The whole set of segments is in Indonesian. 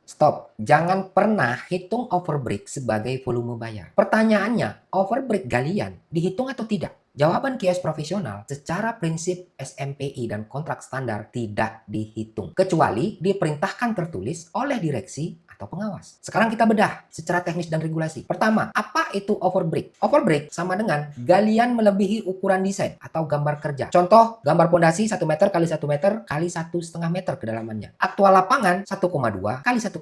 Stop. Jangan pernah hitung overbreak sebagai volume bayar. Pertanyaannya, overbreak galian dihitung atau tidak? Jawaban QS profesional secara prinsip SMPI dan kontrak standar tidak dihitung. Kecuali diperintahkan tertulis oleh direksi atau pengawas. Sekarang kita bedah secara teknis dan regulasi. Pertama, apa itu overbreak? Overbreak sama dengan galian melebihi ukuran desain atau gambar kerja. Contoh, gambar pondasi 1 meter kali 1 meter kali 1,5 meter kedalamannya. Aktual lapangan 1,2 kali 1,2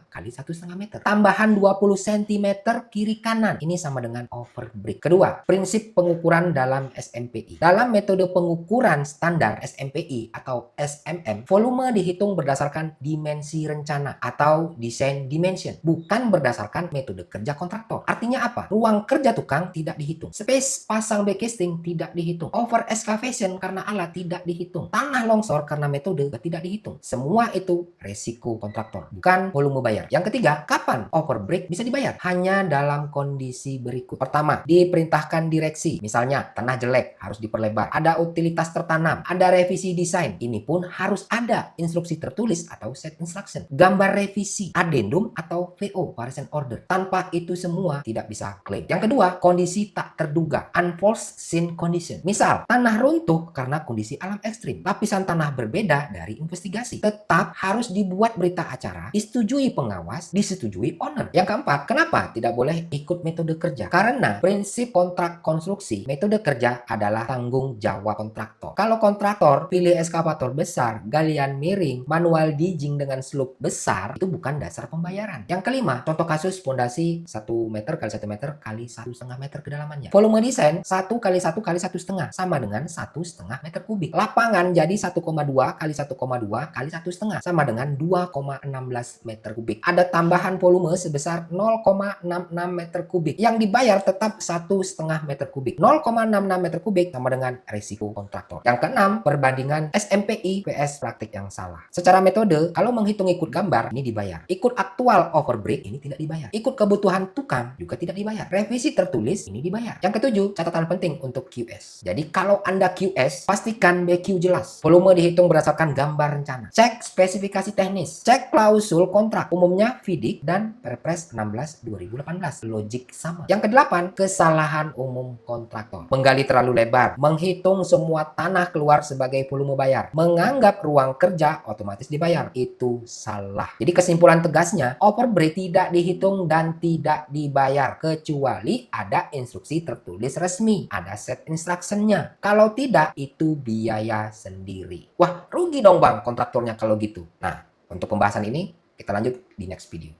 kali 1,5 meter. Tambahan 20 cm kiri kanan. Ini sama dengan overbreak. Kedua, prinsip pengukuran dalam SMPI. Dalam metode pengukuran standar SMPI atau SMM, volume dihitung berdasarkan dimensi rencana atau design dimension, bukan berdasarkan metode kerja kontraktor. Artinya apa? Ruang kerja tukang tidak dihitung. Space pasang backcasting tidak dihitung. Over excavation karena alat tidak dihitung. Tanah longsor karena metode tidak dihitung. Semua itu resiko kontraktor, bukan volume bayar. Yang ketiga, kapan overbreak bisa dibayar? Hanya dalam kondisi berikut. Pertama, diperintahkan direksi. Misalnya, tanah jelek harus diperlebar. Ada utilitas tertanam. Ada revisi desain. Ini pun harus ada instruksi tertulis atau set instruction. Gambar revisi, addendum atau VO, variation order. Tanpa itu semua tidak bisa klaim. Yang kedua, kondisi tak terduga, unforeseen condition. Misal, tanah runtuh karena kondisi alam ekstrim. Lapisan tanah berbeda dari investigasi. Tetap harus dibuat berita acara, disetujui pengawas, disetujui owner. Yang keempat, kenapa tidak boleh ikut metode kerja? Karena prinsip kontrak konstruksi, metode kerja adalah tanggung jawab kontraktor. Kalau kontraktor pilih eskavator besar, galian miring, manual digging dengan slope besar, itu bukan dasar pembayaran. Yang kelima, contoh kasus pondasi 1 meter kali 1 meter kali 1,5 meter kedalamannya. Volume desain 1 kali 1 kali 1,5 sama dengan 1,5 meter kubik. Lapangan jadi 1,2 kali 1,2 kali 1,5 sama dengan 2,16 meter kubik. Ada tambahan volume sebesar 0,66 meter kubik. Yang dibayar tetap 1,5 meter kubik. 0,66 meter kubik sama dengan risiko kontraktor. Yang keenam, perbandingan SMPI vs praktik yang salah. Secara metode, kalau menghitung ikut gambar, ini dibayar. Ikut aktual overbreak, ini tidak dibayar. Ikut kebutuhan tukang, juga tidak dibayar. Revisi tertulis, ini dibayar. Yang ketujuh, catatan penting untuk QS. Jadi kalau Anda QS, pastikan BQ jelas. Volume dihitung berdasarkan gambar rencana. Cek spesifikasi teknis. Cek klausul kontrak. Umumnya FIDIK dan Perpres 16 2018. Logik sama. Yang kedelapan, kesalahan umum kontraktor. Menggali terlalu lebar. Menghitung semua tanah keluar sebagai volume bayar. Menganggap ruang kerja otomatis dibayar. Itu salah. Jadi kesimpulan tegasnya, overbreak tidak dihitung dan tidak dibayar. Kecuali ada instruksi tertulis resmi. Ada set instruction-nya. Kalau tidak, itu biaya sendiri. Wah, rugi dong bang kontraktornya kalau gitu. Nah, untuk pembahasan ini, kita lanjut di next video.